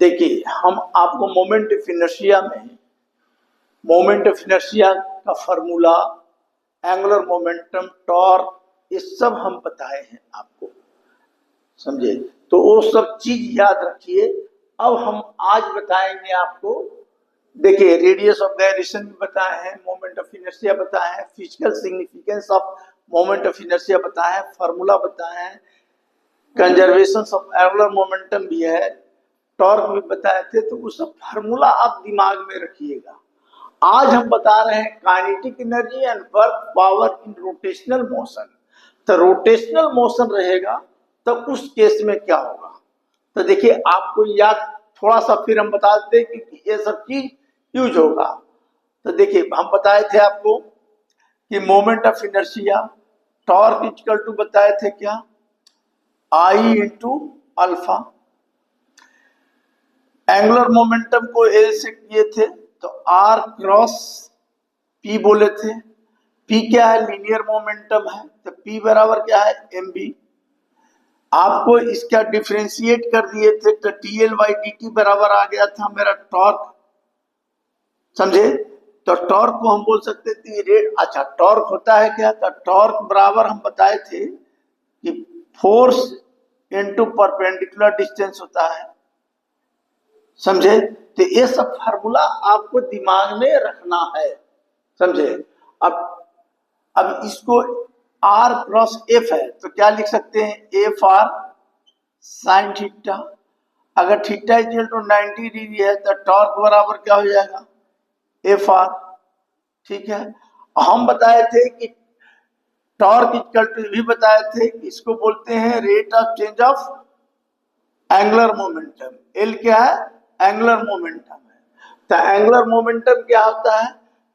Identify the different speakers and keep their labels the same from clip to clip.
Speaker 1: देखिए, हम आपको मोमेंट ऑफ इनर्शिया में मोमेंट ऑफ इनर्शिया का फॉर्मूला, एंगुलर मोमेंटम, टॉर्क, ये सब हम बताए हैं आपको, समझे? तो वो सब चीज याद रखिए। अब हम आज बताएंगे आपको, देखिए, रेडियस ऑफ गायरेशन भी बताए हैं, मोमेंट ऑफ इनर्शिया बताए हैं, physical significance of moment of inertia बताए हैं, फार्मूला बताए हैं, कंजर्वेशन ऑफ एंगुलर मोमेंटम भी है, टॉर्क भी बताए थे। तो वो सब फार्मूला आप दिमाग में रखिएगा। आज हम बता रहे हैं kinetic energy and work power in rotational motion. तो रोटेशनल मोशन रहेगा तो उस केस में क्या होगा, तो देखिए आपको याद थोड़ा सा फिर हम बता देते कि ये सब चीज यूज होगा। तो देखिए, हम बताए थे आपको कि moment of inertia, torque equal to बताए थे क्या, I into alpha. Angular momentum को एल से किए थे तो आर क्रॉस पी बोले थे। पी क्या है, लीनियर मोमेंटम है, तो पी बराबर क्या है, एम बी। आपको इसका डिफरेंशिएट कर दिए थे तो T L by d T बराबर आ गया था मेरा टॉर्क, समझे? तो टॉर्क को हम बोल सकते थे रेट। अच्छा, टॉर्क होता है क्या, तो टॉर्क बराबर हम बताए थे कि फोर्स इनटू परपेंडिकुलर डिस्टेंस होता है, समझे? तो ये सब फार्मूला आपको दिमाग में रखना है, समझे? अब इसको आर क्रॉस एफ है तो क्या लिख सकते हैं, एफ आर साइन थीटा। अगर थीटा इक्वल टू 90 डिग्री है तो टॉर्क बराबर क्या हो जाएगा, एफ आर। ठीक है, हम बताए थे कि टॉर्क इक्वल टू भी बताए थे कि इसको बोलते हैं rate of change of angular momentum. L क्या है, एंगुलर मोमेंटम है। तो एंगुलर मोमेंटम क्या होता है,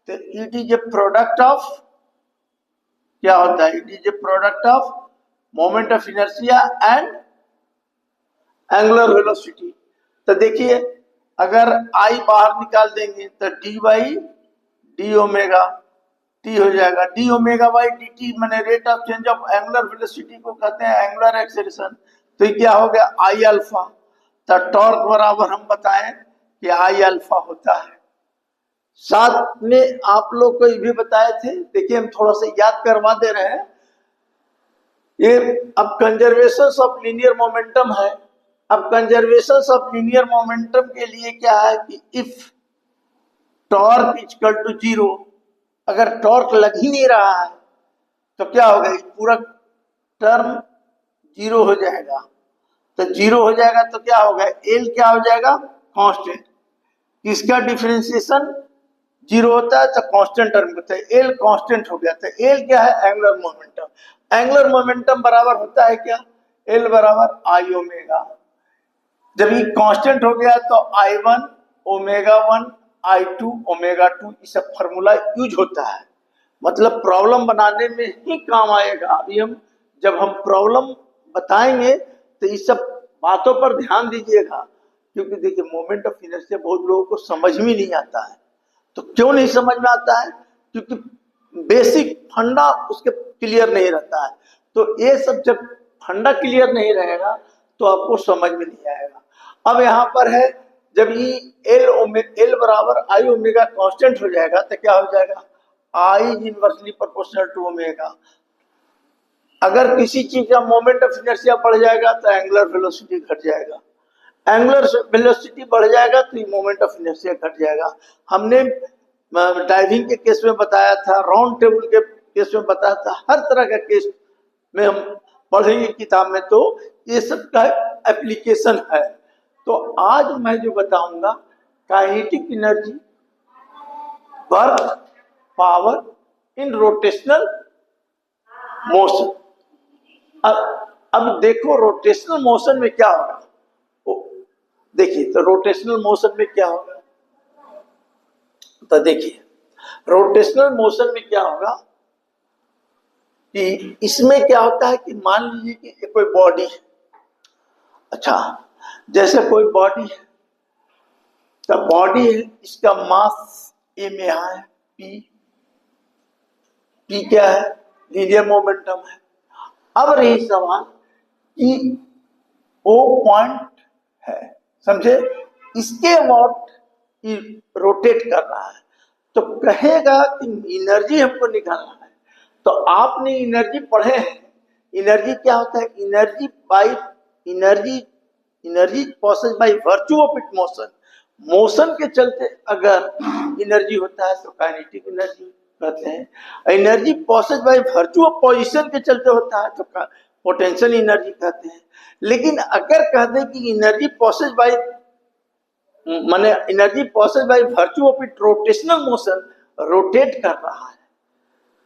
Speaker 1: तो it is a product of, क्या होता है, it is a product of moment of inertia and angular velocity. तो देखिए, अगर आई बाहर निकाल देंगे तो d by d omega t हो जाएगा। D omega by d t मैंने rate of change of angular velocity को कहते हैं एंगुलर एक्सेलरेशन। तो ये क्या हो गया, आई अल्फा। तो टॉर्क बराबर हम बताएं कि आई अल्फा होता है। साथ में आप लोग को ये भी बताए थे, देखिए हम थोड़ा सा याद करवा दे रहे हैं। ये अब कंजर्वेशन ऑफ लीनियर मोमेंटम है। अब कंजर्वेशन ऑफ लीनियर मोमेंटम के लिए क्या है कि if torque equal to zero, अगर टॉर्क लग ही नहीं रहा है तो क्या होगा, पूरा टर्म जीरो हो जाएगा। तो जीरो हो जाएगा तो क्या होगा, एल क्या हो जाएगा, कांस्टेंट। इसका डिफरेंशिएशन जीरो होता है तो कांस्टेंट टर्म होता है, एल कांस्टेंट हो गया। तो एल क्या है, एंगुलर मोमेंटम। एंगुलर मोमेंटम बराबर होता है क्या, एल बराबर आई ओमेगा। जब ये कांस्टेंट हो गया तो I one omega one, I two omega two, ये सब फॉर्मूला यूज होता है, मतलब प्रॉब्लम बनाने में ही काम आएगा। अभी हम जब हम प्रॉब्लम बताएंगे तो इस सब बातों पर ध्यान दीजिएगा, क्योंकि देखिए मोमेंट ऑफ इनर्शिया बहुत लोगों को समझ में नहीं आता है। तो क्यों नहीं समझ में आता है, क्योंकि बेसिक फंडा उसके क्लियर नहीं रहता है। तो ये सब जब फंडा क्लियर नहीं रहेगा तो आपको समझ में नहीं आएगा। अब यहाँ पर है, जब ये एल बराबर आई ओमेगा कांस्टेंट हो जाएगा तो क्या हो जाएगा, I inversely proportional to omega. अगर किसी चीज का मोमेंट ऑफ इनर्शिया बढ़ जाएगा तो एंगुलर वेलोसिटी घट जाएगा, एंगुलर वेलोसिटी बढ़ जाएगा तो मोमेंट ऑफ इनर्शिया घट जाएगा। हमने डाइविंग के केस में बताया था, राउंड टेबल के केस में बताया था, हर तरह का केस में हम पढ़ेंगे किताब में, तो ये सब का एप्लीकेशन है। तो आज मैं जो बताऊंगा kinetic energy, work power in rotational motion. अब देखो रोटेशनल मोशन में क्या होगा, देखिए तो रोटेशनल मोशन में क्या होगा, तो देखिए रोटेशनल मोशन में क्या होगा कि इसमें क्या होता है कि मान लीजिए कि कोई बॉडी है, अच्छा जैसे कोई बॉडी है, तो बॉडी है, इसका मास ए में है, पी, पी क्या है, लीनियर मोमेंटम है। अब रही सवाल कि ओ पॉइंट है, समझे? इसके अबाउट रोटेट कर रहा है, तो कहेगा कि एनर्जी हमको निकालना है। तो आपने एनर्जी पढ़े हैं, एनर्जी क्या होता है? Energy by energy, energy process by virtue of it motion. Motion के चलते अगर एनर्जी होता है तो काइनेटिक एनर्जी कहते हैं। Energy process by virtue of position के चलते होता है तो पोटेंशियल एनर्जी कहते हैं। लेकिन अगर कहते हैं कि एनर्जी प्रोसेस बाई माने energy process by virtue of it rotational motion, rotate कर रहा है,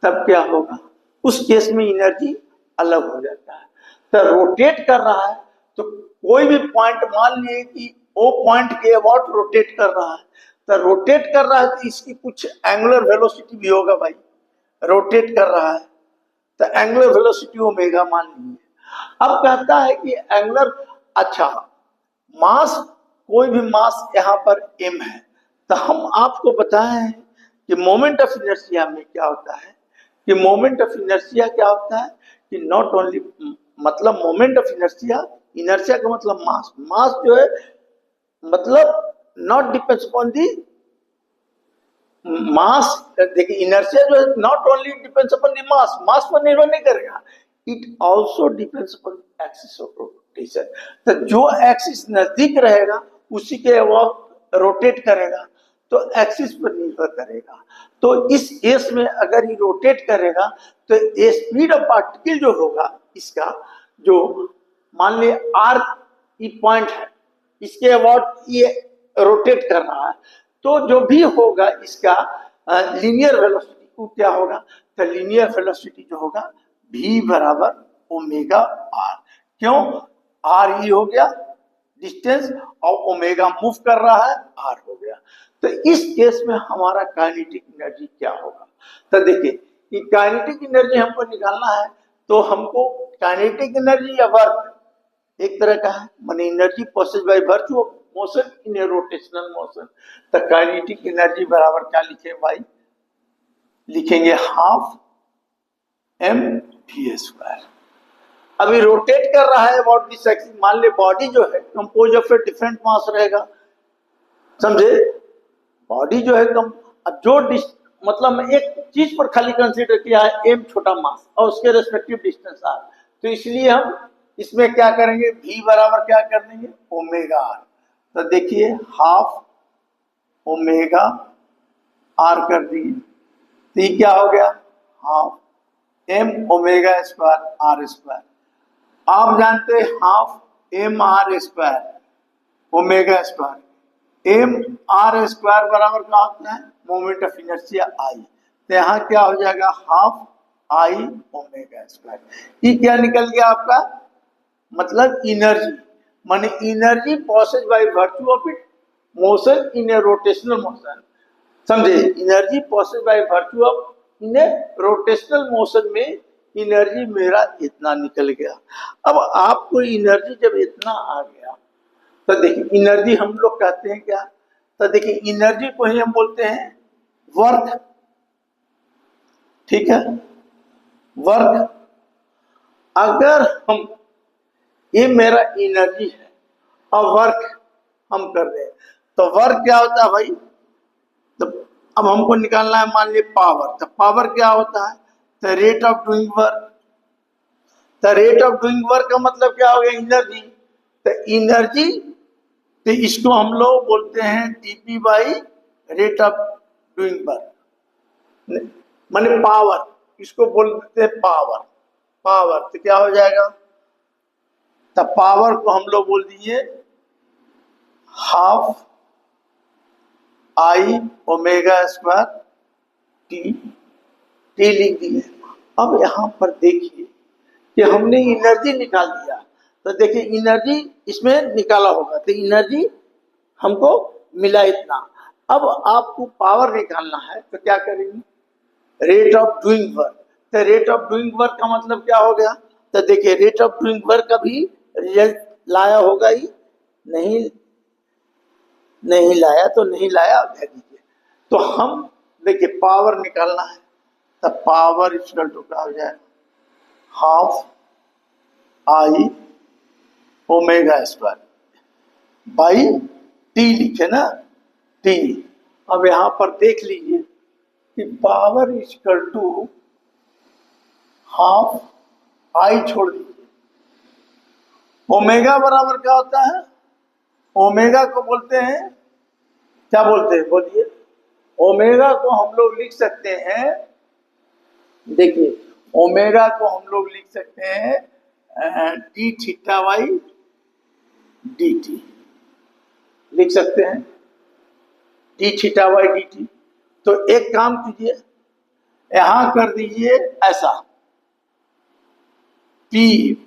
Speaker 1: तब क्या होगा? उस केस में एनर्जी अलग हो जाता है। तो रोटेट कर रहा है तो कोई भी पॉइंट मान लिए कि वो पॉइंट के अबाउट रोटेट कर रहा है, तो रोटेट कर रहा है तो इसकी कुछ एंगुलर वेलोसिटी भी होगा भाई, रोटेट कर रहा है तो एंगुलर वेलोसिटी ओमेगा मान लीजिए। अब कहता है कि एंगुलर, अच्छा मास, कोई भी मास यहाँ पर m है, तो हम आपको बताए हैं कि मोमेंट ऑफ इनर्शिया में क्या होता है, कि मोमेंट ऑफ इनर्शिया क्या होता है कि नॉट ओनली, मतलब मोमेंट ऑफ इनर्शिया, इनर्शिया का मतलब मास, मास जो है मतलब not depends upon the mass. देखिए इनर्शिया जो है not only depends upon the mass, mass पर निर्भर नहीं करेगा, it also depends upon axis of rotation. तो जो एक्सिस नजदीक रहेगा उसी के अबाउट रोटेट करेगा, तो एक्सिस पर निर्भर करेगा। तो इस केस में अगर ये रोटेट करेगा तो ये स्पीड ऑफ पार्टिकल जो होगा इसका, जो मान लिया आर ई पॉइंट है, इसके अबाउट ये रोटेट कर रहा है, तो जो भी होगा इसका लीनियर वेलोसिटी को क्या होगा? तो लीनियर वेलोसिटी जो होगा v बराबर ओमेगा आर। क्यों? आर ई हो गया डिस्टेंस और ओमेगा मूव कर रहा है, आर हो गया। तो इस केस में हमारा काइनेटिक एनर्जी क्या होगा? तो देखिए कि काइनेटिक एनर्जी हमको निकालना है, तो हमको काइनेटिक एनर्जी या वर्क एक तरह का है, माने energy process by virtue of motion in a rotational motion. तो काइनेटिक एनर्जी बराबर क्या लिखे भाई? लिखेंगे हाफ m v स्क्वायर। अभी रोटेट कर रहा है अबाउट दिस एक्सिस, मान ले बॉडी जो है compose of a different mass रहेगा, समझे? बॉडी जो है कम, जो मतलब एक चीज पर खाली कंसीडर किया है m छोटा मास और उसके रेस्पेक्टिव डिस्टेंस r, तो इसलिए हम इसमें क्या करेंगे? v बराबर क्या कर देंगे? Omega R. तो देखिए हाफ ओमेगा आर कर दिए, तो ये क्या हो गया? Half m omega square R square. आप जानते हैं half m R square omega square, m R square बराबर क्या होता है? Moment of inertia I। तो यहाँ क्या हो जाएगा? Half I omega square. ये क्या निकल गया आपका? मतलब एनर्जी, माने energy process by virtue of it motion in a rotational motion, समझे? Energy process by virtue of in a rotational motion में एनर्जी मेरा इतना निकल गया। अब आपको एनर्जी जब इतना आ गया तो देखिए एनर्जी हम लोग कहते हैं क्या? तो देखिए एनर्जी को ही हम बोलते हैं वर्क, ठीक है? वर्क। अगर हम, ये मेरा एनर्जी है और वर्क हम कर रहे हैं, तो वर्क क्या होता है भाई? तो अब हमको निकालना है मान लीजिए पावर। तो पावर क्या होता है? तो रेट ऑफ डूइंग वर्क। तो रेट ऑफ डूइंग वर्क का मतलब क्या हो गया? एनर्जी। तो एनर्जी, तो इसको हम लोग बोलते हैं DP by rate of doing work, माने पावर, इसको बोलते हैं पावर। पावर तो क्या हो जाएगा? तो पावर को हम लोग बोल दिए half I omega square T, T लिख दिए। अब यहाँ पर देखिए कि हमने एनर्जी निकाल दिया, तो देखिए एनर्जी इसमें निकाला होगा, तो एनर्जी हमको मिला इतना। अब आपको पावर निकालना है तो क्या करेंगे? Rate of doing work. तो रेट ऑफ डूइंग वर्क का मतलब क्या हो गया? तो देखिए रेट ऑफ डूइंग वर्क का भी रिजल्ट लाया होगा ही, नहीं नहीं लाया तो नहीं लाया कह दीजिए। तो हम देखिए पावर निकालना है, तो पावर इक्वल टू क्या हो जाए? Half I omega square by T लिखे ना, टी। अब यहां पर देख लीजिए कि power equal to half I छोड़ दीजिए। ओमेगा बराबर क्या होता है? ओमेगा को बोलते हैं, क्या बोलते हैं बोलिए? ओमेगा को हम लोग लिख सकते हैं, देखिए ओमेगा को हम लोग लिख सकते हैं D theta by d T, लिख सकते हैं D theta by d T. तो एक काम कीजिए, यहां कर दीजिए ऐसा, P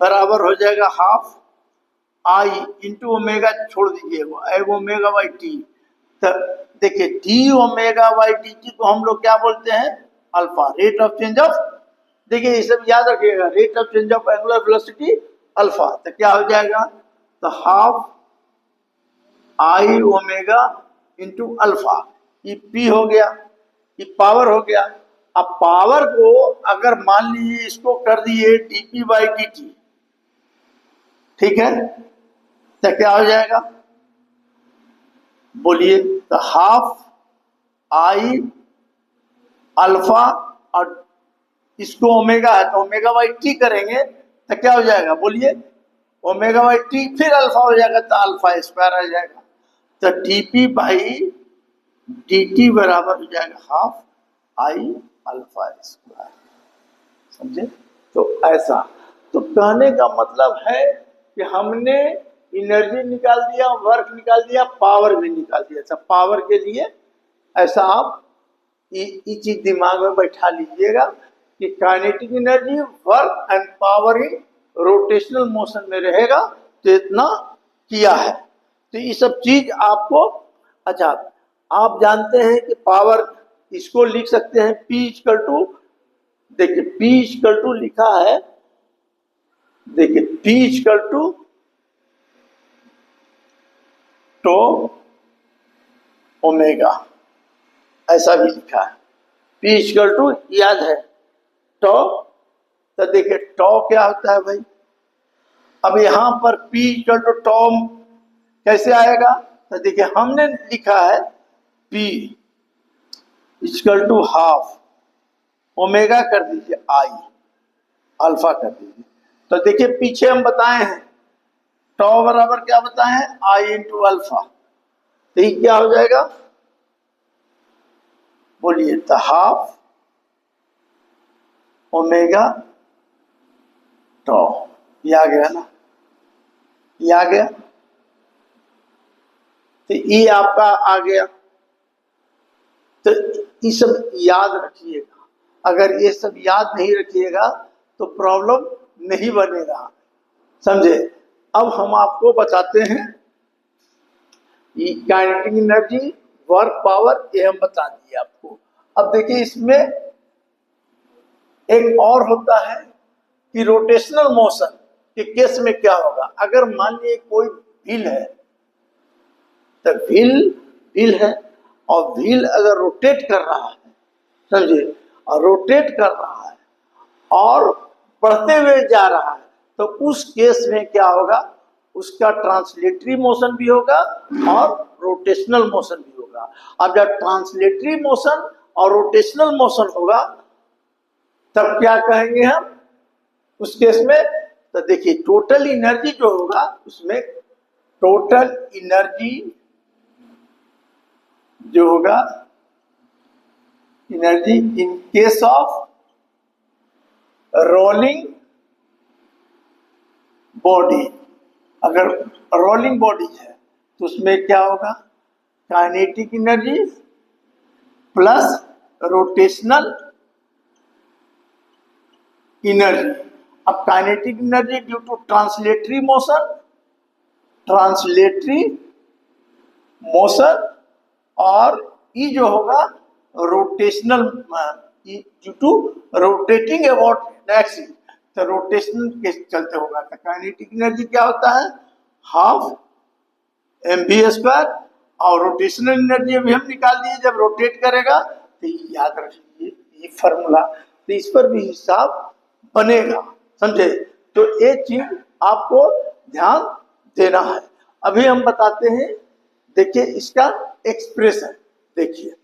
Speaker 1: बराबर हो जाएगा हाफ आई इंटू ओमेगा, छोड़ दीजिए ओमेगा बाई टी। तो देखिए D omega by d T को हम लोग क्या बोलते हैं? Alpha, rate of change of, देखिए ये सब याद रखिएगा, rate of change of angular velocity alpha. तो क्या हो जाएगा? तो half I omega into alpha, ये पी हो गया, ये पावर हो गया। अब पावर को अगर मान लीजिए इसको कर दिए डीपी बाई डी टी, ठीक है, तो क्या हो जाएगा बोलिए? तो हाफ आई अल्फा, और इसको ओमेगा है तो ओमेगा बाई टी करेंगे तो क्या हो जाएगा बोलिए? ओमेगा बाई टी फिर अल्फा हो जाएगा तो अल्फा स्क्वायर आ जाएगा। तो डीपी बाई डी बराबर हो जाएगा हाफ आई अल्फा स्क्वायर, समझे? तो ऐसा, तो कहने का मतलब है कि हमने एनर्जी निकाल दिया, वर्क निकाल दिया, पावर भी निकाल दिया। अच्छा, पावर के लिए ऐसा आप ये चीज दिमाग में बैठा लीजिएगा कि kinetic energy, work and power in rotational motion में रहेगा, तो इतना किया है। तो ये सब चीज आपको, अच्छा आप जानते हैं कि पावर इसको लिख सकते हैं P इक्वल टू, देखिए P इक्वल टू लिखा है, देखिए P equal to tau omega, ऐसा भी लिखा है। P इक्वल टू याद है टो, तो देखिए टो क्या होता है भाई? अब यहां पर P इक्वल टू टो कैसे आएगा? तो देखिए हमने लिखा है P equal to half omega कर दीजिए आई अल्फा कर दीजिए। तो देखिए पीछे हम बताए हैं टो बराबर क्या बताए हैं? आई इंटू अल्फा। तो ये क्या हो जाएगा बोलिए? तो हाफ ओमेगा टो, ये आ गया ना, ये आ गया। तो ये आपका आ गया। तो ये सब याद रखिएगा, अगर ये सब याद नहीं रखिएगा तो प्रॉब्लम नहीं बनेगा, समझे? अब हम आपको बताते हैं काइनेटिक एनर्जी, वर्क, पावर, ये हम बता दिए आपको। अब देखिए इसमें एक और होता है कि रोटेशनल मोशन के केस में क्या होगा? अगर मान लीजिए कोई व्हील है, तो व्हील है और व्हील अगर रोटेट कर रहा है, समझे, और रोटेट कर रहा है और बढ़ते हुए जा रहा है, तो उस केस में क्या होगा? उसका ट्रांसलेटरी मोशन भी होगा और रोटेशनल मोशन भी होगा। अब जब ट्रांसलेटरी मोशन और रोटेशनल मोशन होगा तब क्या कहेंगे हम उस केस में? तो देखिए टोटल एनर्जी जो होगा उसमें, टोटल एनर्जी जो होगा, energy in case of rolling body, अगर रोलिंग बॉडी है तो उसमें क्या होगा? Kinetic energy plus rotational energy. अब kinetic energy due to translatory motion और ये जो होगा rotational, due to rotating about axis, तो रोटेशनल के चलते होगा। तो काइनेटिक एनर्जी क्या होता है? हाफ mv स्क्वायर, और रोटेशनल एनर्जी भी हम निकाल दिए जब रोटेट करेगा। तो याद रखिए ये फॉर्मूला, तो इस पर भी हिसाब बनेगा, समझे? तो ये चीज आपको ध्यान देना है। अभी हम बताते हैं देखिए इसका एक्सप्रेशन देखिए,